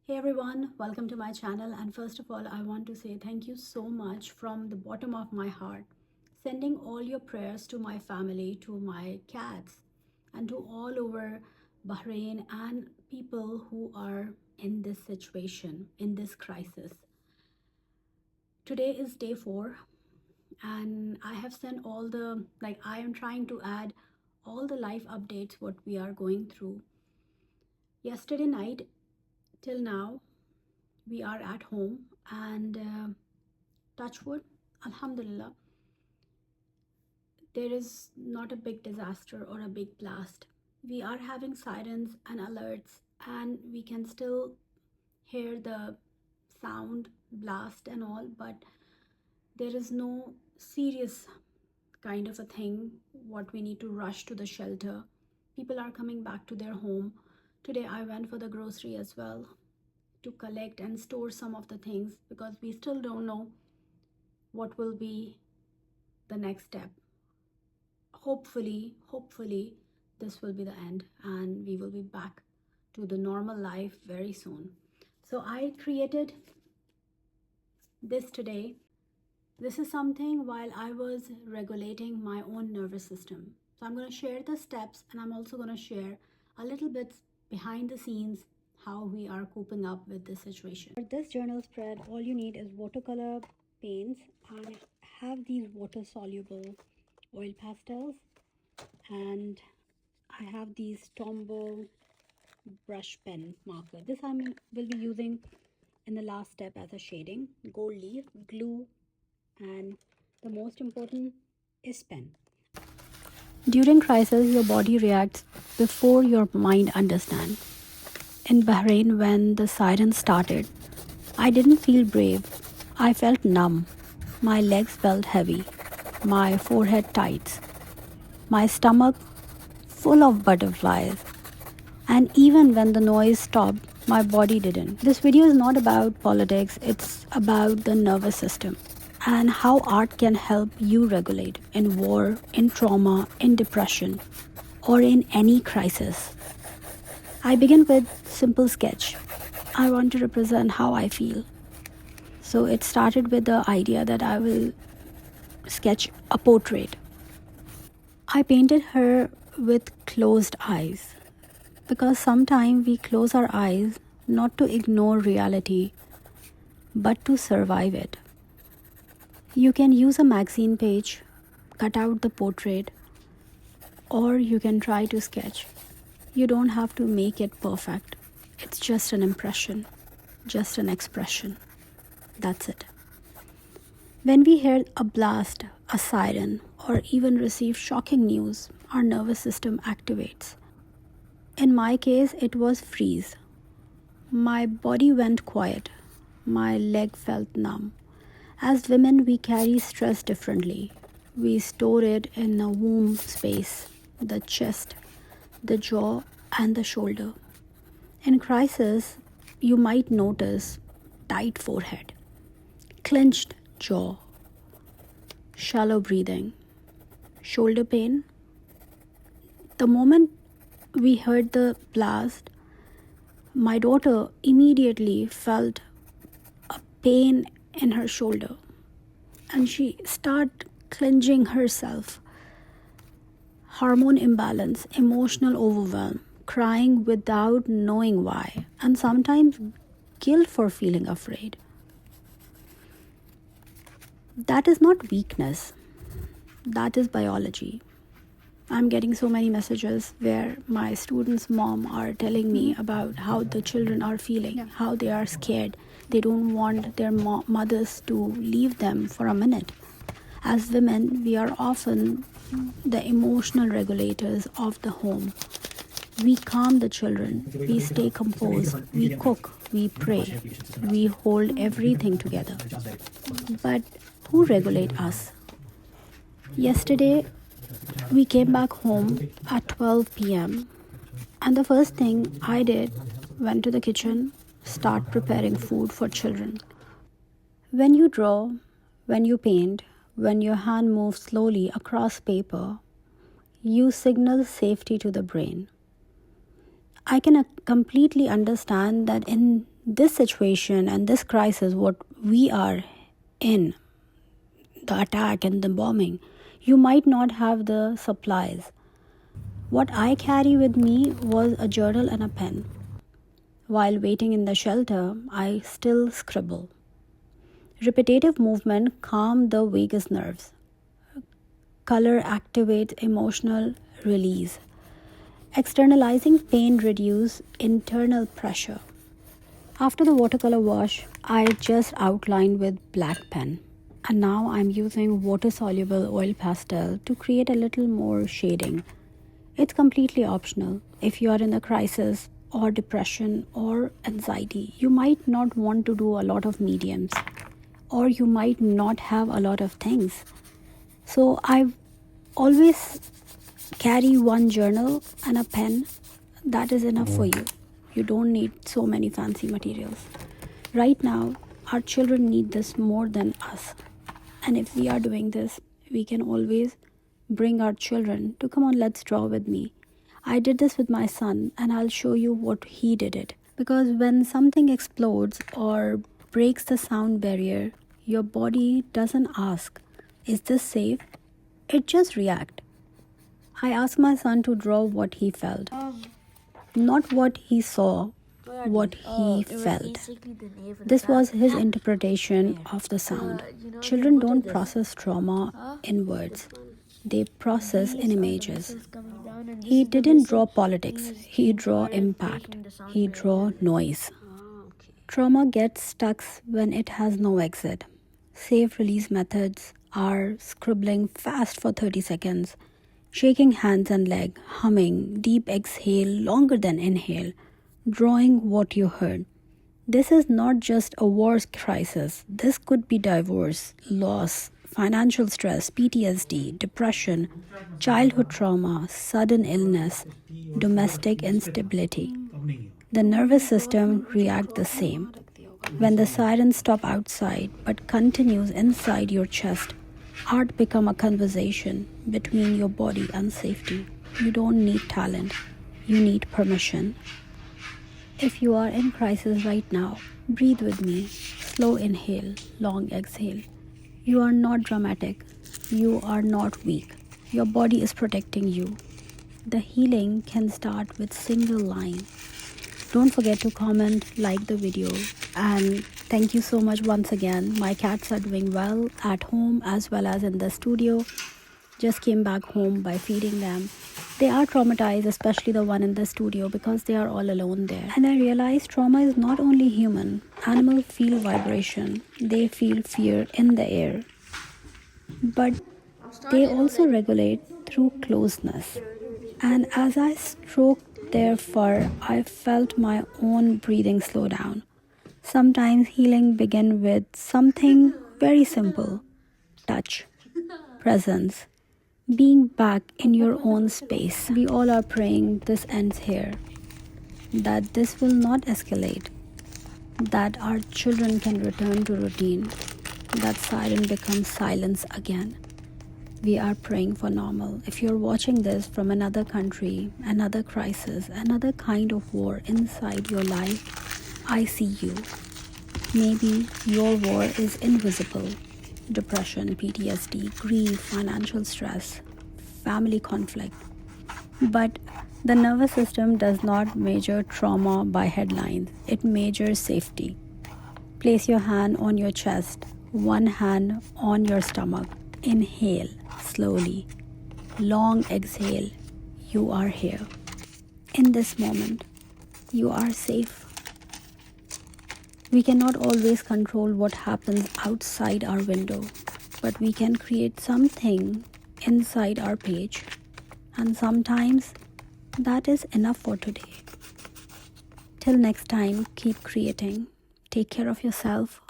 Hey everyone, welcome to my channel. And first of all, I want to say thank you so much from the bottom of my heart. Sending all your prayers to my family, to my cats, and to all over Bahrain and people who are in this situation, in this crisis. Today is day 4, and I have sent all I am trying to add all the life updates what we are going through. Yesterday night till now, we are at home, and touch wood, alhamdulillah, there is not a big disaster or a big blast. We are having sirens and alerts, and we can still hear the sound, blast and all, but there is no serious kind of a thing what we need to rush to the shelter. People are coming back to their home. Today I went for the grocery as well to collect and store some of the things, because we still don't know what will be the next step. Hopefully this will be the end and we will be back to the normal life very soon. So I created this today. This is something while I was regulating my own nervous system. So I'm going to share the steps, and I'm also going to share a little bit behind the scenes how we are coping up with this situation. For this journal spread, all you need is watercolor paints. I have these water soluble oil pastels, and I have these Tombow brush pen marker. This I will be using in the last step as a shading. Gold leaf, glue, and the most important is pen. During crisis, your body reacts before your mind understands. In Bahrain, when the sirens started, I didn't feel brave. I felt numb. My legs felt heavy. My forehead tight. My stomach full of butterflies. And even when the noise stopped, my body didn't. This video is not about politics, it's about the nervous system and how art can help you regulate in war, in trauma, in depression, or in any crisis. I begin with simple sketch. I want to represent how I feel. So it started with the idea that I will sketch a portrait. I painted her with closed eyes, because sometimes we close our eyes not to ignore reality, but to survive it. You can use a magazine page, cut out the portrait, or you can try to sketch. You don't have to make it perfect. It's just an impression, just an expression. That's it. When we hear a blast, a siren, or even receive shocking news, our nervous system activates. In my case, it was freeze. My body went quiet. My leg felt numb. As women, we carry stress differently. We store it in the womb space, the chest, the jaw, and the shoulder. In crisis, you might notice tight forehead, clenched jaw, shallow breathing, shoulder pain. The moment we heard the blast, my daughter immediately felt a pain in her shoulder, and she started clenching herself. Hormone imbalance, emotional overwhelm, crying without knowing why, and sometimes guilt for feeling afraid. That is not weakness, that is biology. I'm getting so many messages where my students' mom are telling me about how the children are feeling, how they are scared. They don't want their mothers to leave them for a minute. As women, we are often the emotional regulators of the home. We calm the children, we stay composed, we cook, we pray, we hold everything together. But who regulate us? Yesterday, we came back home at 12 p.m. and the first thing I did, went to the kitchen, start preparing food for children. When you draw, when you paint, when your hand moves slowly across paper, you signal safety to the brain. I can completely understand that in this situation and this crisis, what we are in, the attack and the bombing, you might not have the supplies. What I carry with me was a journal and a pen. While waiting in the shelter, I still scribble. Repetitive movement calms the vagus nerves. Color activates emotional release. Externalizing pain reduces internal pressure. After the watercolor wash, I just outlined with black pen. And now I'm using water-soluble oil pastel to create a little more shading. It's completely optional. If you are in a crisis or depression or anxiety, you might not want to do a lot of mediums, or you might not have a lot of things. So I always carry one journal and a pen. That is enough for you. You don't need so many fancy materials. Right now, our children need this more than us. And if we are doing this, we can always bring our children to come on, let's draw with me. I did this with my son, and I'll show you what he did it. Because when something explodes or breaks the sound barrier, your body doesn't ask, is this safe? It just reacts. I asked my son to draw what he felt. Not what he saw, what he felt. This was his interpretation of the sound. Children don't process trauma in words. They process in images. He didn't draw politics. He drew impact. He drew noise. Trauma gets stuck when it has no exit. Safe release methods are scribbling fast for 30 seconds, shaking hands and leg, humming, deep exhale longer than inhale, drawing what you heard. This is not just a war crisis. This could be divorce, loss, financial stress, PTSD, depression, childhood trauma, sudden illness, domestic instability. The nervous system reacts the same. When the sirens stop outside but continues inside your chest, art becomes a conversation between your body and safety. You don't need talent. You need permission. If you are in crisis right now, breathe with me. Slow inhale, long exhale. You are not dramatic. You are not weak. Your body is protecting you. The healing can start with single line. Don't forget to comment, like the video, and thank you so much once again. My cats are doing well at home as well as in the studio. Just came back home by feeding them. They are traumatized, especially the one in the studio, because they are all alone there. And I realized trauma is not only human. Animals feel vibration. They feel fear in the air. But they also regulate through closeness. And as I stroked their fur, I felt my own breathing slow down. Sometimes healing begins with something very simple: touch, presence, being back in your own space. We all are praying this ends here, that this will not escalate, that our children can return to routine, that siren becomes silence again. We are praying for normal. If you're watching this from another country, another crisis, another kind of war inside your life, I see you. Maybe your war is invisible. Depression, PTSD, grief, financial stress, family conflict. But the nervous system does not measure trauma by headlines. It measures safety. Place your hand on your chest, one hand on your stomach. Inhale slowly. Long exhale. You are here. In this moment, you are safe. We cannot always control what happens outside our window, but we can create something inside our page. And sometimes that is enough for today. Till next time, keep creating. Take care of yourself.